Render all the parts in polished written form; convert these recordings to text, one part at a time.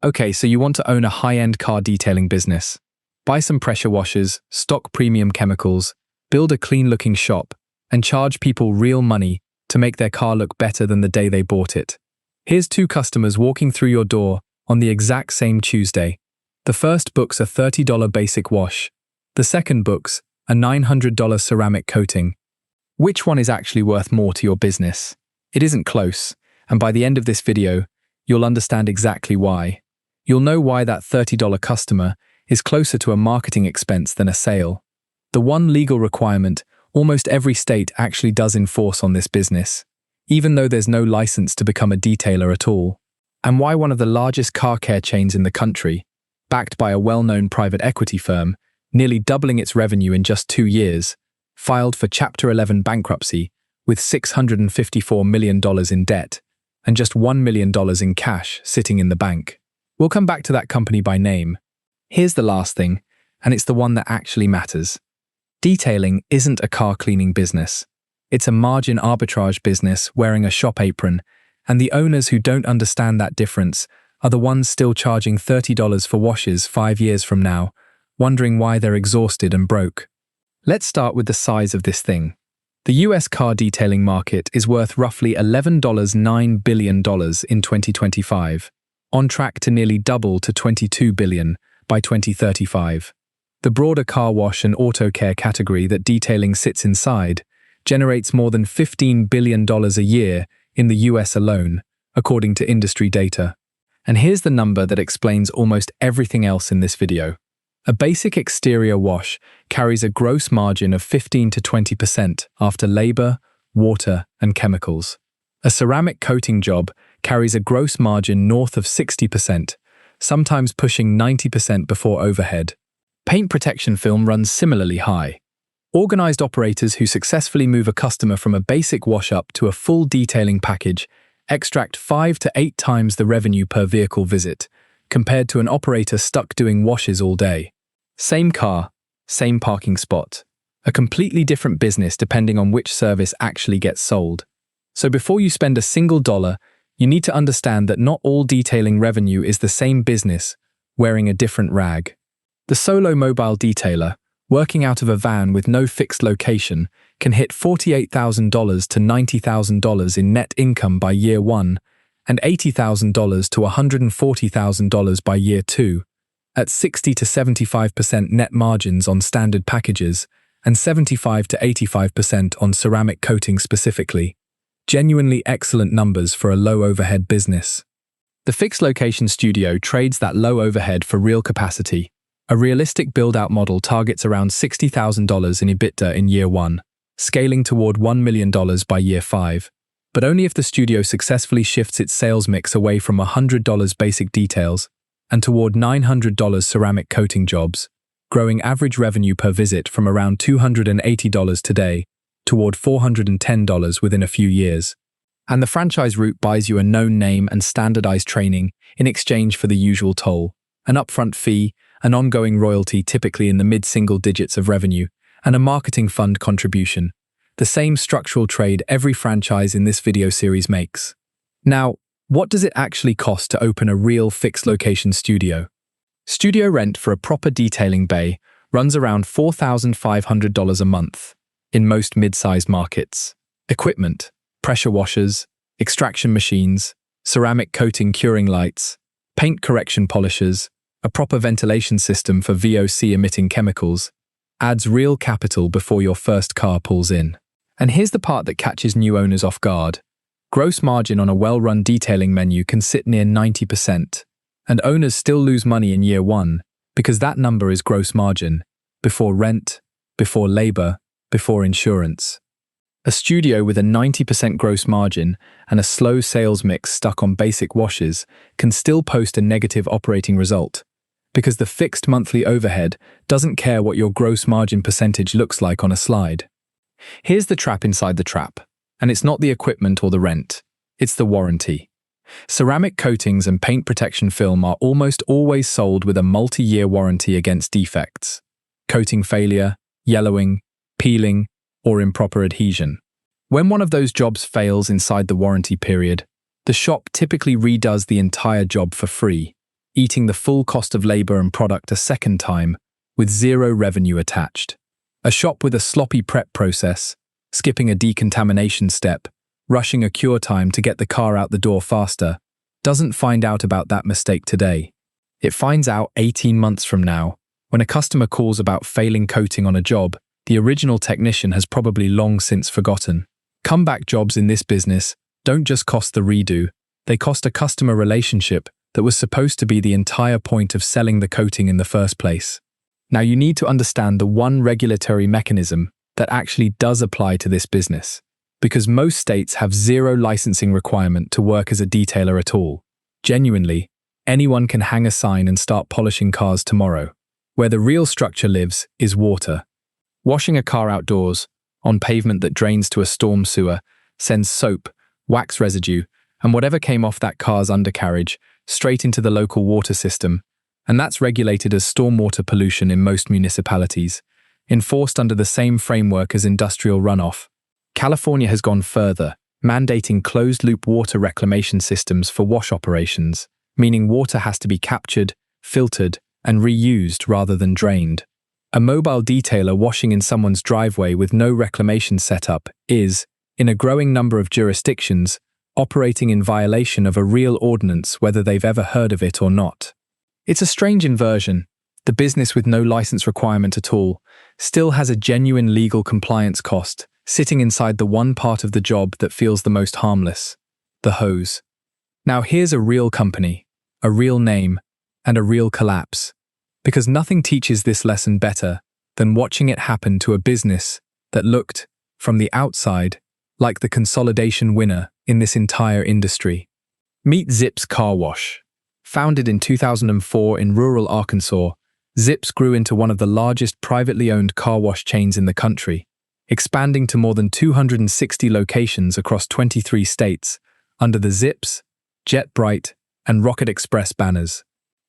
Okay, so you want to own a high-end car detailing business. Buy some pressure washers, stock premium chemicals, build a clean-looking shop, and charge people real money to make their car look better than the day they bought it. Here's two customers walking through your door on the exact same Tuesday. The first books a $30 basic wash. The second books a $900 ceramic coating. Which one is actually worth more to your business? It isn't close, and by the end of this video, you'll understand exactly why. You'll know why that $30 customer is closer to a marketing expense than a sale. The one legal requirement almost every state actually does enforce on this business, even though there's no license to become a detailer at all. And why one of the largest car care chains in the country, backed by a well-known private equity firm, nearly doubling its revenue in just 2 years, filed for Chapter 11 bankruptcy with $654 million in debt and just $1 million in cash sitting in the bank. We'll come back to that company by name. Here's the last thing, and it's the one that actually matters. Detailing isn't a car cleaning business. It's a margin arbitrage business wearing a shop apron, and the owners who don't understand that difference are the ones still charging $30 for washes 5 years from now, wondering why they're exhausted and broke. Let's start with the size of this thing. The US car detailing market is worth roughly $11.9 billion in 2025, on track to nearly double to $22 billion by 2035. The broader car wash and auto care category that detailing sits inside generates more than $15 billion a year in the US alone, according to industry data. And here's the number that explains almost everything else in this video. A basic exterior wash carries a gross margin of 15 to 20% after labor, water, and chemicals. A ceramic coating job carries a gross margin north of 60%, sometimes pushing 90% before overhead. Paint protection film runs similarly high. Organized operators who successfully move a customer from a basic wash-up to a full detailing package extract 5 to 8 times the revenue per vehicle visit, compared to an operator stuck doing washes all day. Same car, same parking spot. A completely different business depending on which service actually gets sold. So before you spend a single dollar, you need to understand that not all detailing revenue is the same business, wearing a different rag. The solo mobile detailer, working out of a van with no fixed location, can hit $48,000 to $90,000 in net income by year 1 and $80,000 to $140,000 by year 2, at 60 to 75% net margins on standard packages and 75 to 85% on ceramic coating specifically. Genuinely excellent numbers for a low overhead business. The fixed location studio trades that low overhead for real capacity. A realistic build-out model targets around $60,000 in EBITDA in year 1, scaling toward $1 million by year 5, but only if the studio successfully shifts its sales mix away from $100 basic details and toward $900 ceramic coating jobs, growing average revenue per visit from around $280 today toward $410 within a few years. And the franchise route buys you a known name and standardized training in exchange for the usual toll, an upfront fee, an ongoing royalty typically in the mid-single digits of revenue, and a marketing fund contribution. The same structural trade every franchise in this video series makes. Now, what does it actually cost to open a real fixed location studio? Studio rent for a proper detailing bay runs around $4,500 a month in most mid-sized markets. Equipment, pressure washers, extraction machines, ceramic coating curing lights, paint correction polishers, a proper ventilation system for VOC-emitting chemicals, adds real capital before your first car pulls in. And here's the part that catches new owners off guard. Gross margin on a well-run detailing menu can sit near 90%, and owners still lose money in year 1 because that number is gross margin, before rent, before labor, before insurance. A studio with a 90% gross margin and a slow sales mix stuck on basic washes can still post a negative operating result, because the fixed monthly overhead doesn't care what your gross margin percentage looks like on a slide. Here's the trap inside the trap, and it's not the equipment or the rent, it's the warranty. Ceramic coatings and paint protection film are almost always sold with a multi-year warranty against defects, coating failure, yellowing, peeling, or improper adhesion. When one of those jobs fails inside the warranty period, the shop typically redoes the entire job for free, eating the full cost of labor and product a second time, with zero revenue attached. A shop with a sloppy prep process, skipping a decontamination step, rushing a cure time to get the car out the door faster, doesn't find out about that mistake today. It finds out 18 months from now. When a customer calls about failing coating on a job, the original technician has probably long since forgotten. Comeback jobs in this business don't just cost the redo, they cost a customer relationship that was supposed to be the entire point of selling the coating in the first place. Now you need to understand the one regulatory mechanism that actually does apply to this business, because most states have zero licensing requirement to work as a detailer at all. Genuinely, anyone can hang a sign and start polishing cars tomorrow. Where the real structure lives is water. Washing a car outdoors, on pavement that drains to a storm sewer, sends soap, wax residue, and whatever came off that car's undercarriage straight into the local water system, and that's regulated as stormwater pollution in most municipalities, enforced under the same framework as industrial runoff. California has gone further, mandating closed-loop water reclamation systems for wash operations, meaning water has to be captured, filtered, and reused rather than drained. A mobile detailer washing in someone's driveway with no reclamation setup is, in a growing number of jurisdictions, operating in violation of a real ordinance whether they've ever heard of it or not. It's a strange inversion. The business with no license requirement at all still has a genuine legal compliance cost sitting inside the one part of the job that feels the most harmless, the hose. Now here's a real company, a real name, and a real collapse. Because nothing teaches this lesson better than watching it happen to a business that looked, from the outside, like the consolidation winner in this entire industry. Meet Zips Car Wash. Founded in 2004 in rural Arkansas, Zips grew into one of the largest privately owned car wash chains in the country, expanding to more than 260 locations across 23 states under the Zips, Jet Bright, and Rocket Express banners.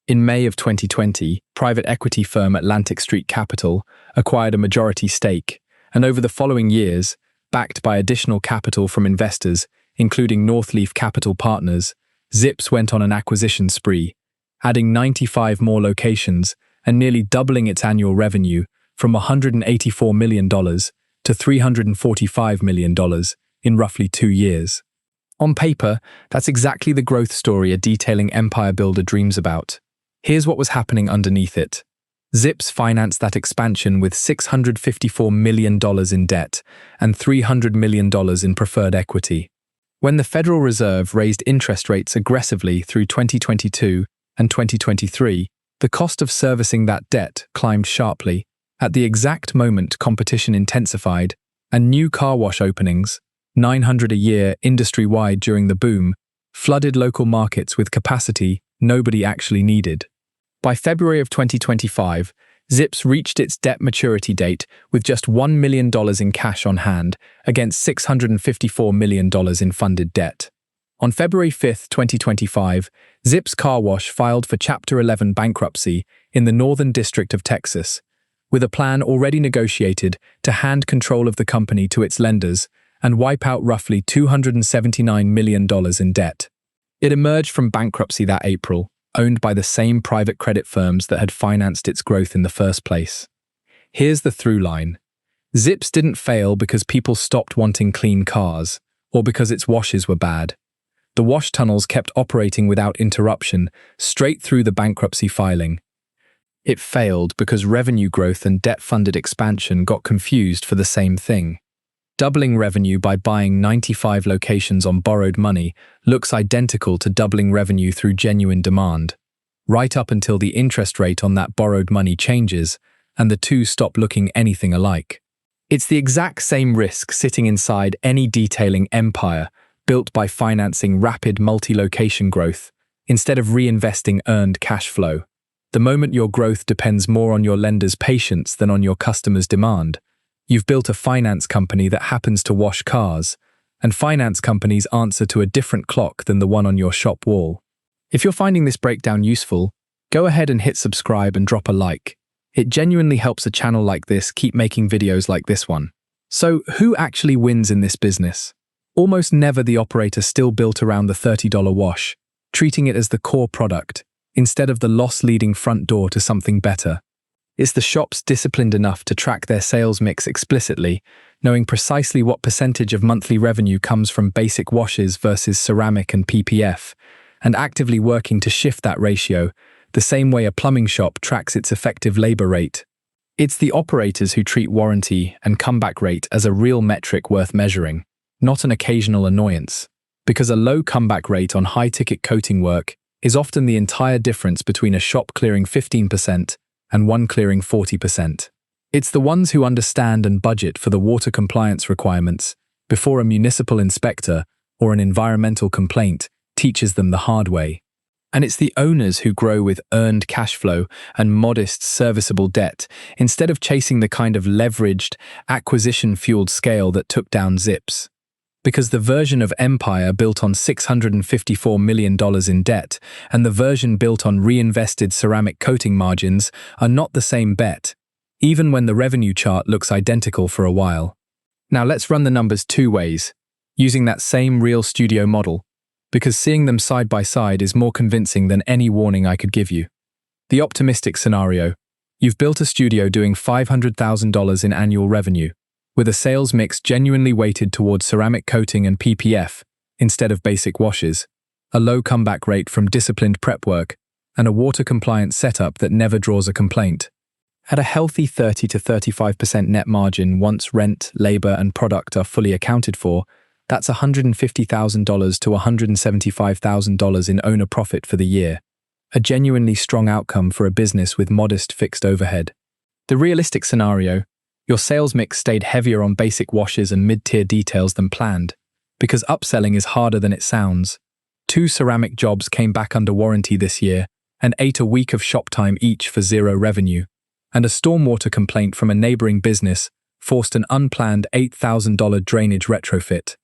In May of 2020, private equity firm Atlantic Street Capital acquired a majority stake, and over the following years, backed by additional capital from investors, including Northleaf Capital Partners, Zips went on an acquisition spree, adding 95 more locations and nearly doubling its annual revenue from $184 million to $345 million in roughly 2 years. On paper, that's exactly the growth story a detailing empire builder dreams about. Here's what was happening underneath it. Zips financed that expansion with $654 million in debt and $300 million in preferred equity. When the Federal Reserve raised interest rates aggressively through 2022 and 2023, the cost of servicing that debt climbed sharply. At the exact moment competition intensified and new car wash openings, 900 a year industry-wide during the boom, flooded local markets with capacity nobody actually needed. By February of 2025, Zips reached its debt maturity date with just $1 million in cash on hand against $654 million in funded debt. On February 5, 2025, Zips Car Wash filed for Chapter 11 bankruptcy in the Northern District of Texas, with a plan already negotiated to hand control of the company to its lenders and wipe out roughly $279 million in debt. It emerged from bankruptcy that April, owned by the same private credit firms that had financed its growth in the first place. Here's the through line. Zips didn't fail because people stopped wanting clean cars, or because its washes were bad. The wash tunnels kept operating without interruption, straight through the bankruptcy filing. It failed because revenue growth and debt-funded expansion got confused for the same thing. Doubling revenue by buying 95 locations on borrowed money looks identical to doubling revenue through genuine demand, right up until the interest rate on that borrowed money changes and the two stop looking anything alike. It's the exact same risk sitting inside any detailing empire built by financing rapid multi-location growth instead of reinvesting earned cash flow. The moment your growth depends more on your lender's patience than on your customer's demand, you've built a finance company that happens to wash cars, and finance companies answer to a different clock than the one on your shop wall. If you're finding this breakdown useful, go ahead and hit subscribe and drop a like. It genuinely helps a channel like this keep making videos like this one. So, who actually wins in this business? Almost never the operator still built around the $30 wash, treating it as the core product, instead of the loss-leading front door to something better. It's the shops disciplined enough to track their sales mix explicitly, knowing precisely what percentage of monthly revenue comes from basic washes versus ceramic and PPF, and actively working to shift that ratio, the same way a plumbing shop tracks its effective labor rate. It's the operators who treat warranty and comeback rate as a real metric worth measuring, not an occasional annoyance, because a low comeback rate on high-ticket coating work is often the entire difference between a shop clearing 15% and one clearing 40%. It's the ones who understand and budget for the water compliance requirements before a municipal inspector or an environmental complaint teaches them the hard way. And it's the owners who grow with earned cash flow and modest serviceable debt instead of chasing the kind of leveraged, acquisition-fueled scale that took down Zips. Because the version of Empire built on $654 million in debt and the version built on reinvested ceramic coating margins are not the same bet, even when the revenue chart looks identical for a while. Now let's run the numbers two ways, using that same real studio model, because seeing them side by side is more convincing than any warning I could give you. The optimistic scenario: you've built a studio doing $500,000 in annual revenue, with a sales mix genuinely weighted towards ceramic coating and PPF instead of basic washes, a low comeback rate from disciplined prep work, and a water-compliant setup that never draws a complaint. At a healthy 30 to 35% net margin once rent, labor, and product are fully accounted for, that's $150,000 to $175,000 in owner profit for the year, a genuinely strong outcome for a business with modest fixed overhead. The realistic scenario: your sales mix stayed heavier on basic washes and mid-tier details than planned, because upselling is harder than it sounds. 2 ceramic jobs came back under warranty this year and ate a week of shop time each for zero revenue, and a stormwater complaint from a neighboring business forced an unplanned $8,000 drainage retrofit.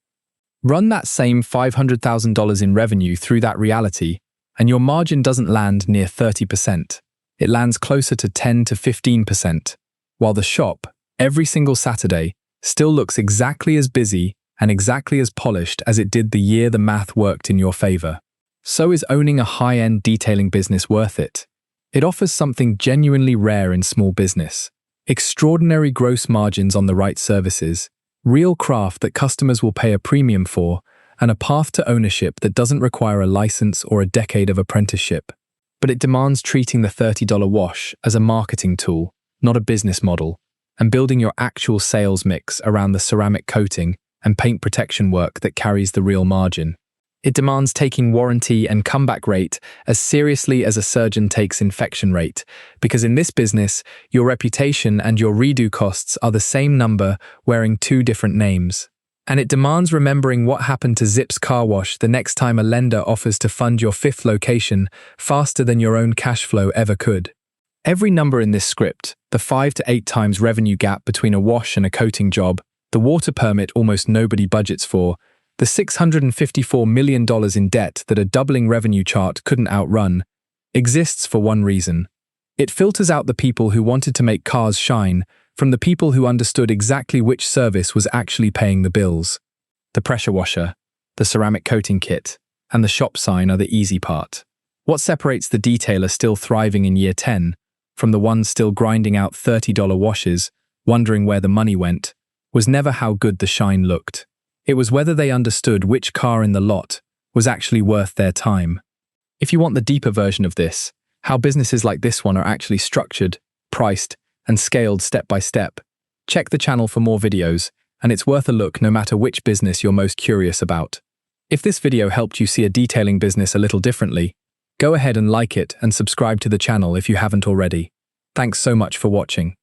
Run that same $500,000 in revenue through that reality, and your margin doesn't land near 30%. It lands closer to 10 to 15%, while the shop, every single Saturday, still looks exactly as busy and exactly as polished as it did the year the math worked in your favor. So is owning a high-end detailing business worth it? It offers something genuinely rare in small business: extraordinary gross margins on the right services, real craft that customers will pay a premium for, and a path to ownership that doesn't require a license or a decade of apprenticeship. But it demands treating the $30 wash as a marketing tool, not a business model, and building your actual sales mix around the ceramic coating and paint protection work that carries the real margin. It demands taking warranty and comeback rate as seriously as a surgeon takes infection rate, because in this business, your reputation and your redo costs are the same number wearing 2 different names. And it demands remembering what happened to Zips Car Wash the next time a lender offers to fund your 5th location faster than your own cash flow ever could. Every number in this script, the 5 to 8 times revenue gap between a wash and a coating job, the water permit almost nobody budgets for, the $654 million in debt that a doubling revenue chart couldn't outrun, exists for one reason. It filters out the people who wanted to make cars shine from the people who understood exactly which service was actually paying the bills. The pressure washer, the ceramic coating kit, and the shop sign are the easy part. What separates the detailer still thriving in year 10 from the ones still grinding out $30 washes, wondering where the money went, was never how good the shine looked. It was whether they understood which car in the lot was actually worth their time. If you want the deeper version of this, how businesses like this one are actually structured, priced, and scaled step by step, check the channel for more videos, and it's worth a look no matter which business you're most curious about. If this video helped you see a detailing business a little differently, go ahead and like it and subscribe to the channel if you haven't already. Thanks so much for watching.